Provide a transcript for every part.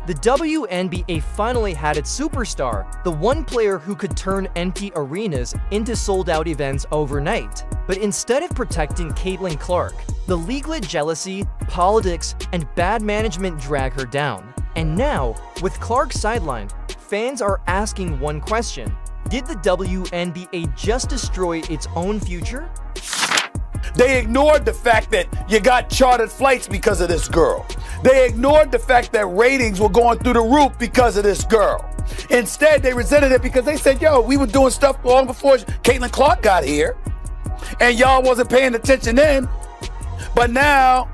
The WNBA finally had its superstar, the one player who could turn empty arenas into sold-out events overnight. But instead of protecting Caitlin Clark, the league let jealousy, politics, and bad management drag her down. And now, with Clark sidelined, fans are asking one question: did the WNBA just destroy its own future? They ignored the fact that you got chartered flights because of this girl. They ignored the fact that ratings were going through the roof because of this girl. Instead, they resented it because they said, yo, we were doing stuff long before Caitlin Clark got here, and y'all wasn't paying attention then. But now,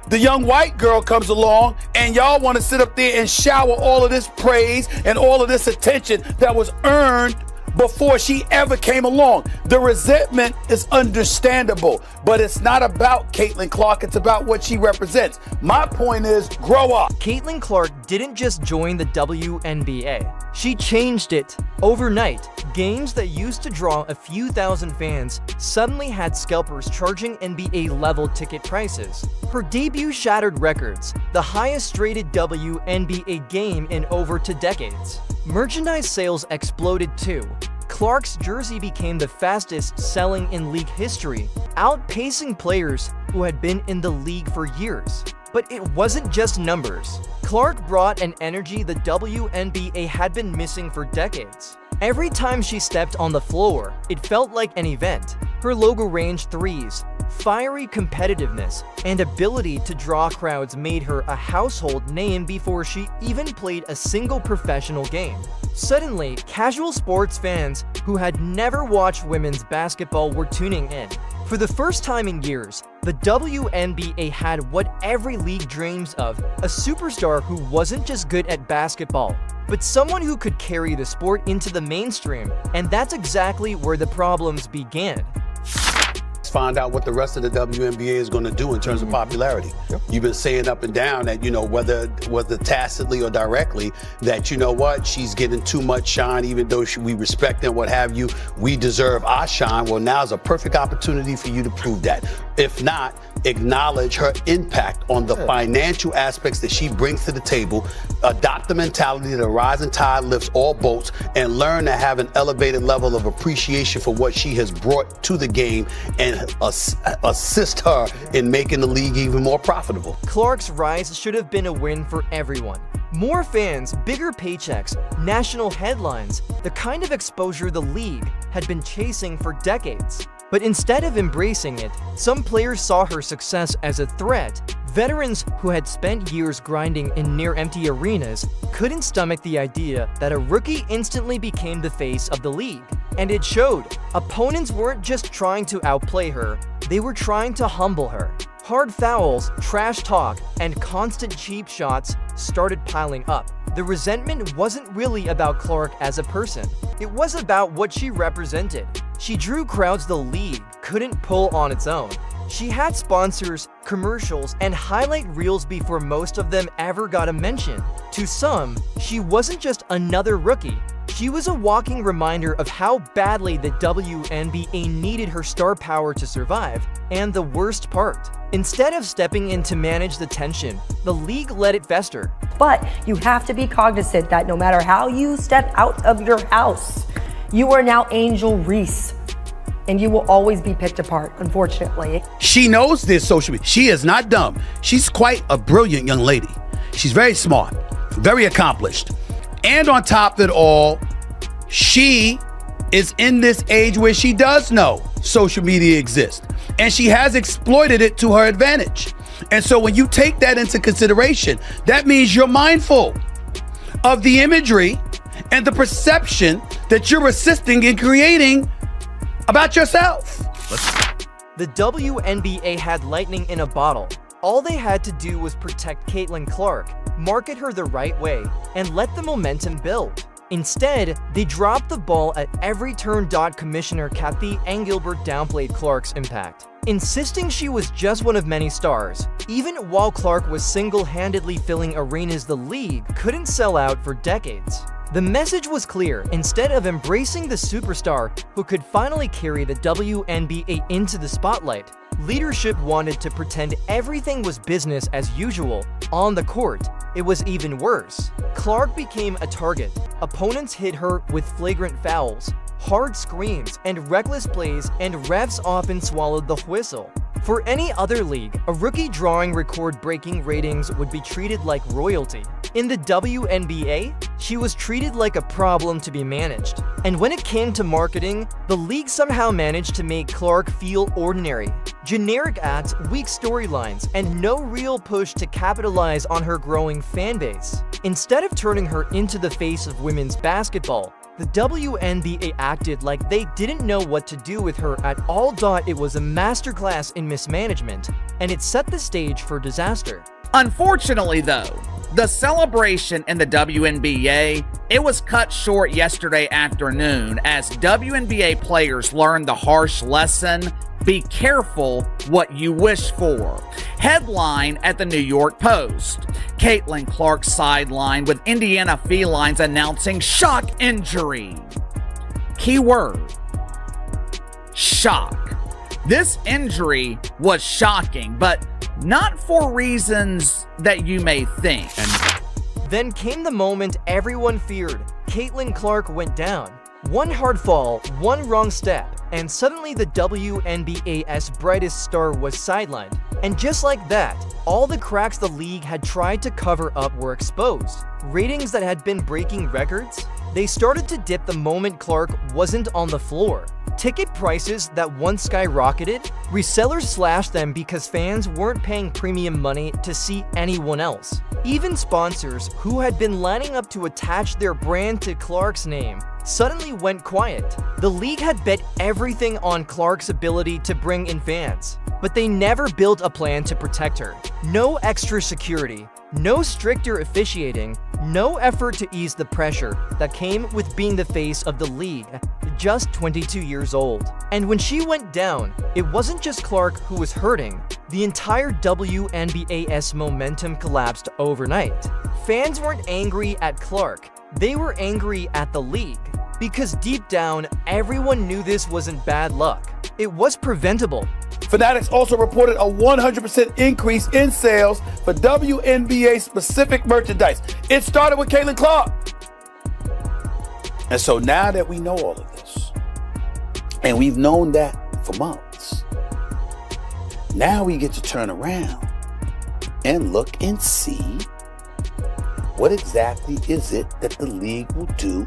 the young white girl comes along, and y'all want to sit up there and shower all of this praise and all of this attention that was earned before she ever came along. The resentment is understandable, but it's not about Caitlin Clark, it's about what she represents. My point is, grow up. Caitlin Clark didn't just join the WNBA, she changed it. Overnight, games that used to draw a few thousand fans suddenly had scalpers charging NBA-level ticket prices. Her debut shattered records, the highest-rated WNBA game in over 2 decades. Merchandise sales exploded too. Clark's jersey became the fastest selling in league history, outpacing players who had been in the league for years. But it wasn't just numbers. Clark brought an energy the WNBA had been missing for decades. Every time she stepped on the floor, it felt like an event. Her logo-range threes, fiery competitiveness, and ability to draw crowds made her a household name before she even played a single professional game. Suddenly, casual sports fans who had never watched women's basketball were tuning in. For the first time in years, the WNBA had what every league dreams of: a superstar who wasn't just good at basketball, but someone who could carry the sport into the mainstream. And that's exactly where the problems began. Find out what the rest of the WNBA is going to do in terms of popularity. You've been saying up and down that, whether tacitly or directly, that, what, she's getting too much shine, even though we respect and what have you, we deserve our shine. Well, now's a perfect opportunity for you to prove that. If not, acknowledge her impact on the financial aspects that she brings to the table, adopt the mentality that a rising tide lifts all boats, and learn to have an elevated level of appreciation for what she has brought to the game, and assist her in making the league even more profitable. Clark's rise should have been a win for everyone. More fans, bigger paychecks, national headlines, the kind of exposure the league had been chasing for decades. But instead of embracing it, some players saw her success as a threat. Veterans who had spent years grinding in near-empty arenas couldn't stomach the idea that a rookie instantly became the face of the league. And it showed. Opponents weren't just trying to outplay her, they were trying to humble her. Hard fouls, trash talk, and constant cheap shots started piling up. The resentment wasn't really about Clark as a person. It was about what she represented. She drew crowds the league couldn't pull on its own. She had sponsors, commercials, and highlight reels before most of them ever got a mention. To some, she wasn't just another rookie. She was a walking reminder of how badly the WNBA needed her star power to survive. And the worst part, instead of stepping in to manage the tension, the league let it fester. But you have to be cognizant that no matter how you step out of your house, you are now Angel Reese. And you will always be picked apart, unfortunately. She knows this social media. She is not dumb. She's quite a brilliant young lady. She's very smart, very accomplished. And on top of it all, she is in this age where she does know social media exists. And she has exploited it to her advantage. And so when you take that into consideration, that means you're mindful of the imagery and the perception that you're assisting in creating about yourself. The WNBA had lightning in a bottle. All they had to do was protect Caitlin Clark, market her the right way, and let the momentum build. Instead, they dropped the ball at every turn. Commissioner Kathy Engelbert downplayed Clark's impact, insisting she was just one of many stars, even while Clark was single-handedly filling arenas the league couldn't sell out for decades. The message was clear. Instead of embracing the superstar who could finally carry the WNBA into the spotlight, Leadership wanted to pretend everything was business as usual. On the court, it was even worse. Clark became a target. Opponents hit her with flagrant fouls, hard screams, and reckless plays, and refs often swallowed the whistle. For any other league, a rookie drawing record-breaking ratings would be treated like royalty. In the WNBA, she was treated like a problem to be managed. And when it came to marketing, the league somehow managed to make Clark feel ordinary. Generic ads, weak storylines, and no real push to capitalize on her growing fan base. Instead of turning her into the face of women's basketball, the WNBA acted like they didn't know what to do with her at all. It was a masterclass in mismanagement, and it set the stage for disaster. Unfortunately, though, the celebration in the WNBA, it was cut short yesterday afternoon as WNBA players learned the harsh lesson: be careful what you wish for. Headline at the New York Post: Caitlin Clark sidelined with Indiana Felines announcing shock injury. Keyword: shock. This injury was shocking, but not for reasons that you may think. Then came the moment everyone feared. Caitlin Clark went down. One hard fall, one wrong step, and suddenly the WNBA's brightest star was sidelined. And just like that, all the cracks the league had tried to cover up were exposed. Ratings that had been breaking records, they started to dip the moment Clark wasn't on the floor. Ticket prices that once skyrocketed, resellers slashed them because fans weren't paying premium money to see anyone else. Even sponsors who had been lining up to attach their brand to Clark's name suddenly went quiet. The league had bet everything on Clark's ability to bring in fans, but they never built a plan to protect her. No extra security, no stricter officiating, no effort to ease the pressure that came with being the face of the league, just 22 years old. And when she went down, it wasn't just Clark who was hurting. The entire WNBA's momentum collapsed overnight. Fans weren't angry at Clark, they were angry at the league. Because deep down, everyone knew this wasn't bad luck. It was preventable. Fanatics also reported a 100% increase in sales for WNBA-specific merchandise. It started with Caitlin Clark. And so now that we know all of this, and we've known that for months, now we get to turn around and look and see what exactly is it that the league will do.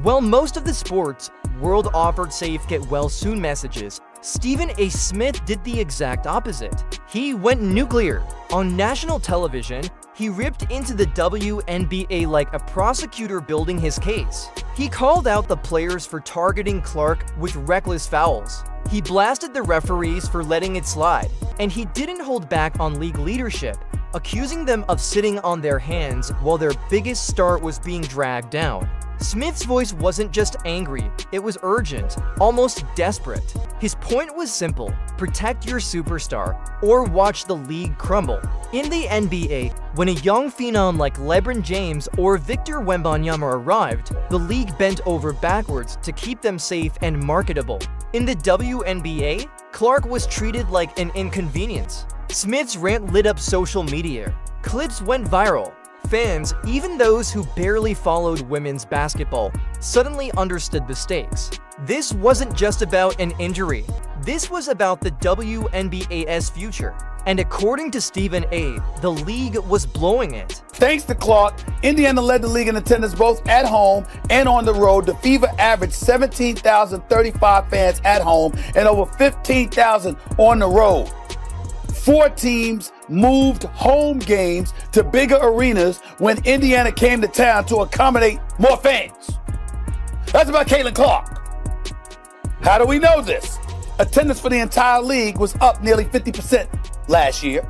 While most of the sports world offered safe get well soon messages, Stephen A. Smith did the exact opposite. He went nuclear. On national television, he ripped into the WNBA like a prosecutor building his case. He called out the players for targeting Clark with reckless fouls. He blasted the referees for letting it slide. And he didn't hold back on league leadership, accusing them of sitting on their hands while their biggest star was being dragged down. Smith's voice wasn't just angry, it was urgent, almost desperate. His point was simple: protect your superstar, or watch the league crumble. In the NBA, when a young phenom like LeBron James or Victor Wembanyama arrived, the league bent over backwards to keep them safe and marketable. In the WNBA, Clark was treated like an inconvenience. Smith's rant lit up social media. Clips went viral. Fans, even those who barely followed women's basketball, suddenly understood the stakes. This wasn't just about an injury. This was about the WNBA's future. And according to Stephen A., the league was blowing it. Thanks to Clark, Indiana led the league in attendance both at home and on the road. The Fever averaged 17,035 fans at home and over 15,000 on the road. 4 teams moved home games to bigger arenas when Indiana came to town to accommodate more fans. That's about Caitlin Clark. How do we know this? Attendance for the entire league was up nearly 50% last year.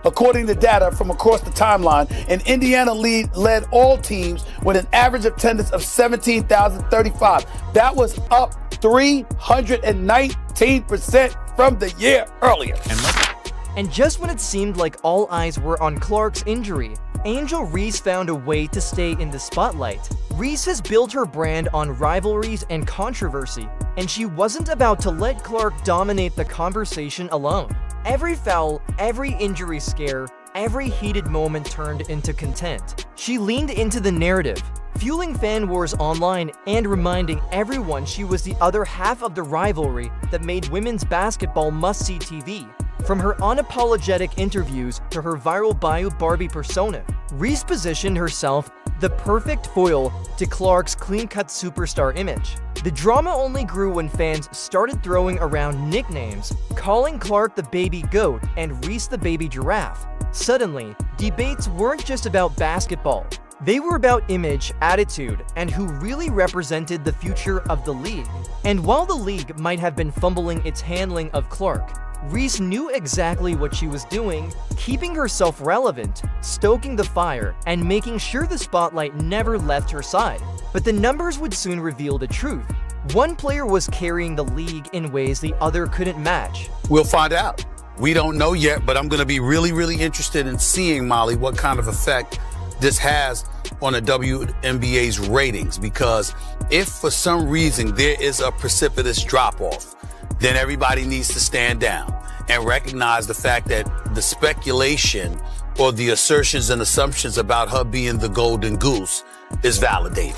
According to data from across the timeline, and Indiana led all teams with an average attendance of 17,035. That was up 319% from the year earlier. And just when it seemed like all eyes were on Clark's injury, Angel Reese found a way to stay in the spotlight. Reese has built her brand on rivalries and controversy, and she wasn't about to let Clark dominate the conversation alone. Every foul, every injury scare, every heated moment turned into content. She leaned into the narrative, fueling fan wars online and reminding everyone she was the other half of the rivalry that made women's basketball must-see TV. From her unapologetic interviews to her viral Bayou Barbie persona, Reese positioned herself the perfect foil to Clark's clean-cut superstar image. The drama only grew when fans started throwing around nicknames, calling Clark the baby goat and Reese the baby giraffe. Suddenly, debates weren't just about basketball. They were about image, attitude, and who really represented the future of the league. And while the league might have been fumbling its handling of Clark, Reese knew exactly what she was doing, keeping herself relevant, stoking the fire, and making sure the spotlight never left her side. But the numbers would soon reveal the truth. One player was carrying the league in ways the other couldn't match. We'll find out. We don't know yet, but I'm going to be really interested in seeing, Molly, what kind of effect this has on the WNBA's ratings, because if for some reason there is a precipitous drop-off, then everybody needs to stand down and recognize the fact that the speculation or the assertions and assumptions about her being the golden goose is validated.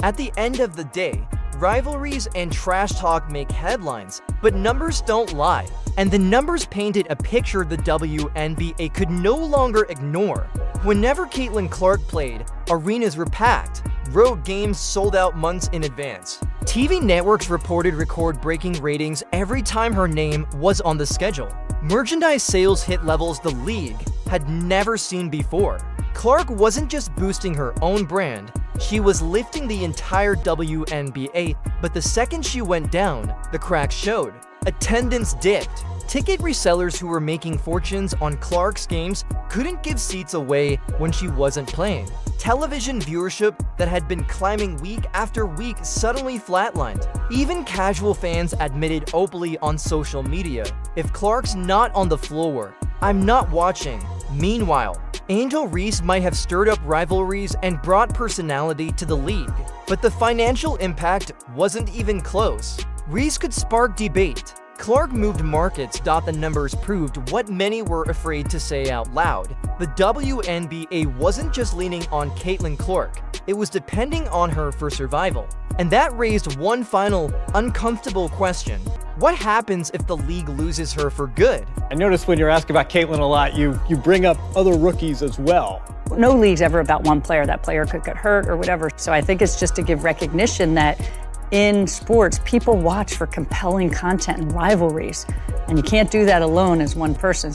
At the end of the day, rivalries and trash talk make headlines, but numbers don't lie. And the numbers painted a picture the WNBA could no longer ignore. Whenever Caitlin Clark played, arenas were packed, road games sold out months in advance. TV networks reported record-breaking ratings every time her name was on the schedule. Merchandise sales hit levels the league had never seen before. Clark wasn't just boosting her own brand, she was lifting the entire WNBA, but the second she went down, the cracks showed. Attendance dipped. Ticket resellers who were making fortunes on Clark's games couldn't give seats away when she wasn't playing. Television viewership that had been climbing week after week suddenly flatlined. Even casual fans admitted openly on social media, if Clark's not on the floor, I'm not watching. Meanwhile, Angel Reese might have stirred up rivalries and brought personality to the league, but the financial impact wasn't even close. Reese could spark debate. Clark moved markets. The numbers proved what many were afraid to say out loud. The WNBA wasn't just leaning on Caitlin Clark, it was depending on her for survival. And that raised one final, uncomfortable question. What happens if the league loses her for good? I noticed when you're asking about Caitlin a lot, you bring up other rookies as well. No league's ever about one player. That player could get hurt or whatever. So I think it's just to give recognition that in sports, people watch for compelling content and rivalries, and you can't do that alone as one person.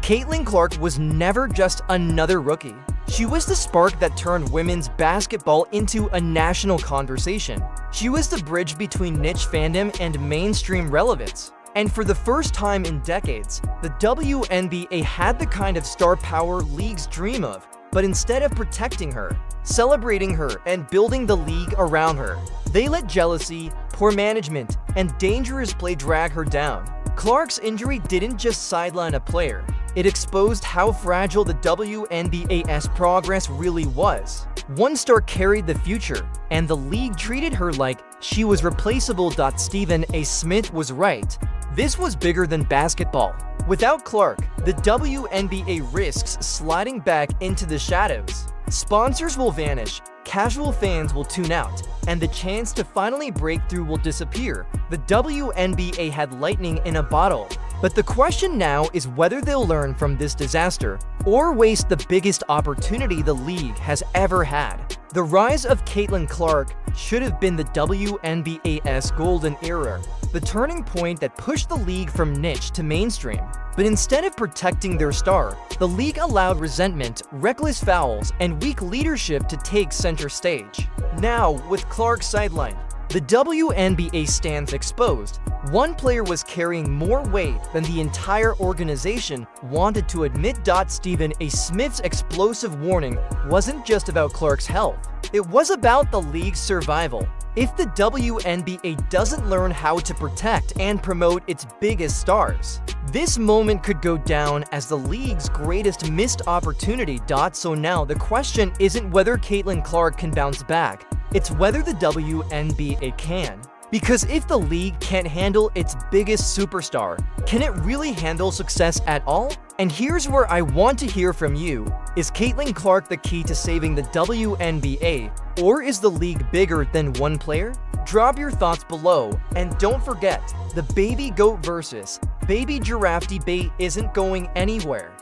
Caitlin Clark was never just another rookie. She was the spark that turned women's basketball into a national conversation. She was the bridge between niche fandom and mainstream relevance. And for the first time in decades, the WNBA had the kind of star power leagues dream of. But instead of protecting her, celebrating her, and building the league around her, they let jealousy, poor management, and dangerous play drag her down. Clark's injury didn't just sideline a player, it exposed how fragile the WNBA's progress really was. One star carried the future, and the league treated her like she was replaceable. Stephen A. Smith was right. This was bigger than basketball. Without Clark, the WNBA risks sliding back into the shadows. Sponsors will vanish, casual fans will tune out, and the chance to finally break through will disappear. The WNBA had lightning in a bottle. But the question now is whether they'll learn from this disaster or waste the biggest opportunity the league has ever had. The rise of Caitlin Clark should have been the WNBA's golden era, the turning point that pushed the league from niche to mainstream. But instead of protecting their star, the league allowed resentment, reckless fouls, and weak leadership to take center stage. Now, with Clark sidelined, the WNBA stands exposed. One player was carrying more weight than the entire organization wanted to admit. Stephen A. Smith's explosive warning wasn't just about Clark's health. It was about the league's survival. if the WNBA doesn't learn how to protect and promote its biggest stars. This moment could go down as the league's greatest missed opportunity. So now the question isn't whether Caitlin Clark can bounce back, it's whether the WNBA can. Because if the league can't handle its biggest superstar, can it really handle success at all? And here's where I want to hear from you. Is Caitlin Clark the key to saving the WNBA, or is the league bigger than one player? Drop your thoughts below, and don't forget, the baby goat versus baby giraffe debate isn't going anywhere.